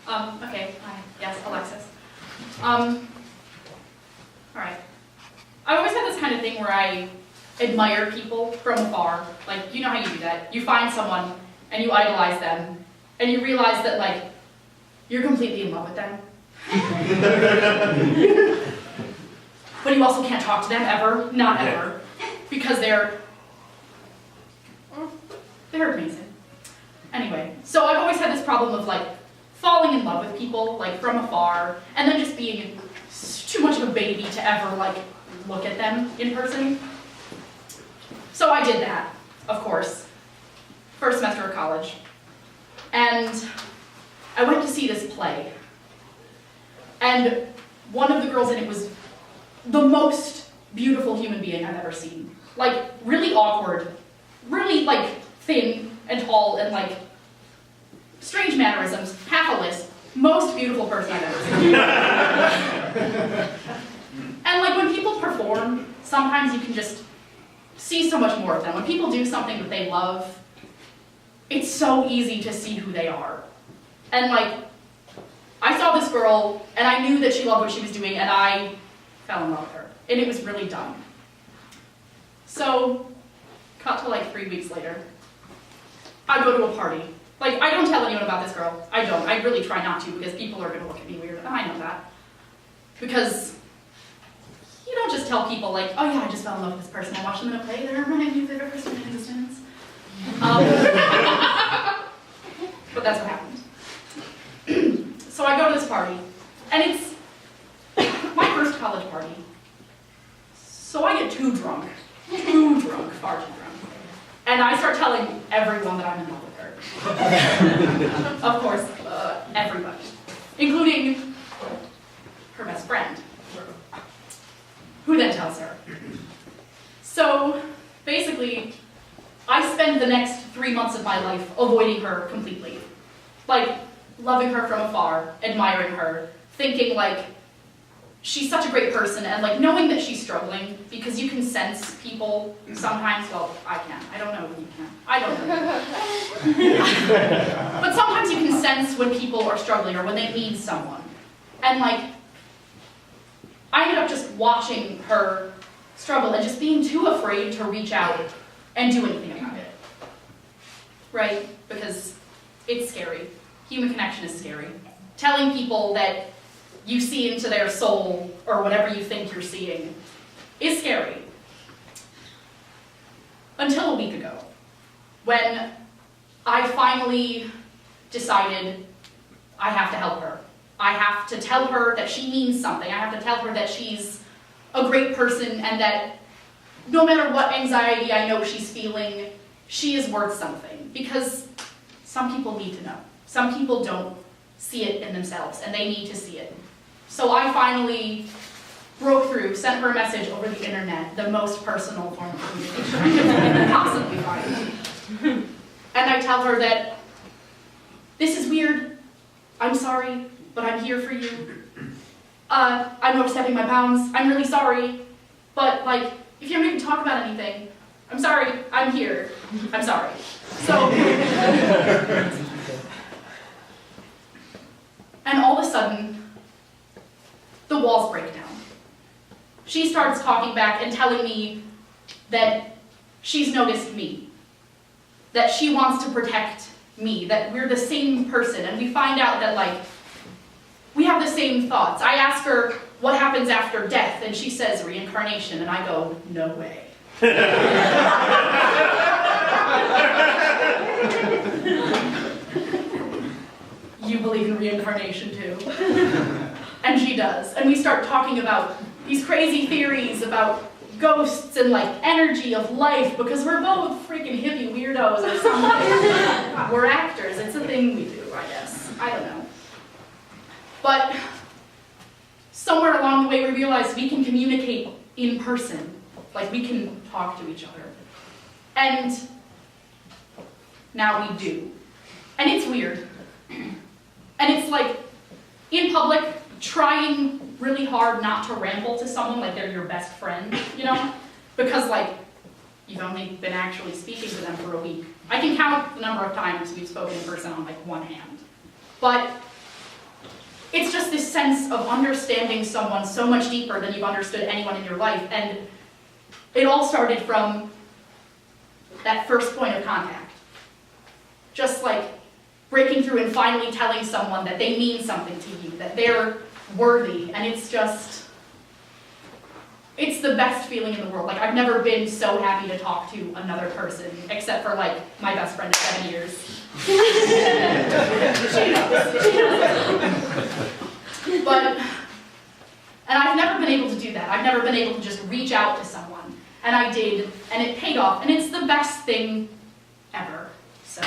Okay, hi, yes, Alexis. Alright. I've always had this kind of thing where I admire people from afar. Like, you know how you do that. You find someone, and you idolize them, and you realize that, like, you're completely in love with them. But you also can't talk to them ever, not ever, because they're amazing. Anyway, so I've always had this problem of, like, falling in love with people, like, from afar, and then just being too much of a baby to ever, like, look at them in person. So I did that, of course, first semester of college. And I went to see this play. And one of the girls in it was the most beautiful human being I've ever seen. Like, really awkward, really, like, thin and tall and, like, strange mannerisms, half a lisp, most beautiful person I've ever seen. And, like, when people perform, sometimes you can just see so much more of them. When people do something that they love, it's so easy to see who they are. And, like, I saw this girl, and I knew that she loved what she was doing, and I fell in love with her. And it was really dumb. So, cut to, like, 3 weeks later, I go to a party. Like, I don't tell anyone about this girl. I don't. I really try not to, because people are going to look at me weird, and I know that. Because you don't just tell people, like, oh yeah, I just fell in love with this person. I watched them in a play. They're my new favorite person in existence. But that's what happened. So I go to this party, and it's my first college party. So I get too drunk, far too drunk. And I start telling everyone that I'm in love with her. Of course, everybody, including her best friend, who then tells her. So basically, I spend the next 3 months of my life avoiding her completely. Like, loving her from afar, admiring her, thinking, like, she's such a great person, and, like, knowing that she's struggling, because you can sense people sometimes. Well, I can. I don't know when you can. I don't know. But sometimes you can sense when people are struggling or when they need someone. And, like, I ended up just watching her struggle and just being too afraid to reach out and do anything about it. Right? Because it's scary. Human connection is scary. Telling people that you see into their soul, or whatever you think you're seeing, is scary. Until a week ago, when I finally decided I have to help her. I have to tell her that she means something. I have to tell her that she's a great person, and that no matter what anxiety I know she's feeling, she is worth something. Because some people need to know. Some people don't see it in themselves, and they need to see it. So I finally broke through, sent her a message over the internet, the most personal form of communication I could possibly find. And I tell her that this is weird, I'm sorry, but I'm here for you. I'm overstepping my bounds, I'm really sorry, but, like, if you're going to talk about anything, I'm sorry, I'm here, I'm sorry. So, and all of a sudden, the walls break down. She starts talking back and telling me that she's noticed me, that she wants to protect me, that we're the same person, and we find out that, like, we have the same thoughts. I ask her what happens after death, and she says reincarnation, and I go, no way. You believe in reincarnation too? And she does. And we start talking about these crazy theories about ghosts and, like, energy of life, because we're both freaking hippie weirdos or something. We're actors. It's a thing we do, I guess. I don't know. But somewhere along the way we realized we can communicate in person. Like, we can talk to each other. And now we do. And it's weird. And it's like, in public, trying really hard not to ramble to someone like they're your best friend, you know? Because, like, you've only been actually speaking to them for a week. I can count the number of times we've spoken in person on, like, one hand. But it's just this sense of understanding someone so much deeper than you've understood anyone in your life. And it all started from that first point of contact. Just like breaking through and finally telling someone that they mean something to you, that they're worthy, and it's the best feeling in the world. Like, I've never been so happy to talk to another person, except for, like, my best friend of 7 years. She knows. And I've never been able to do that. I've never been able to just reach out to someone. And I did, and it paid off, and it's the best thing ever. So.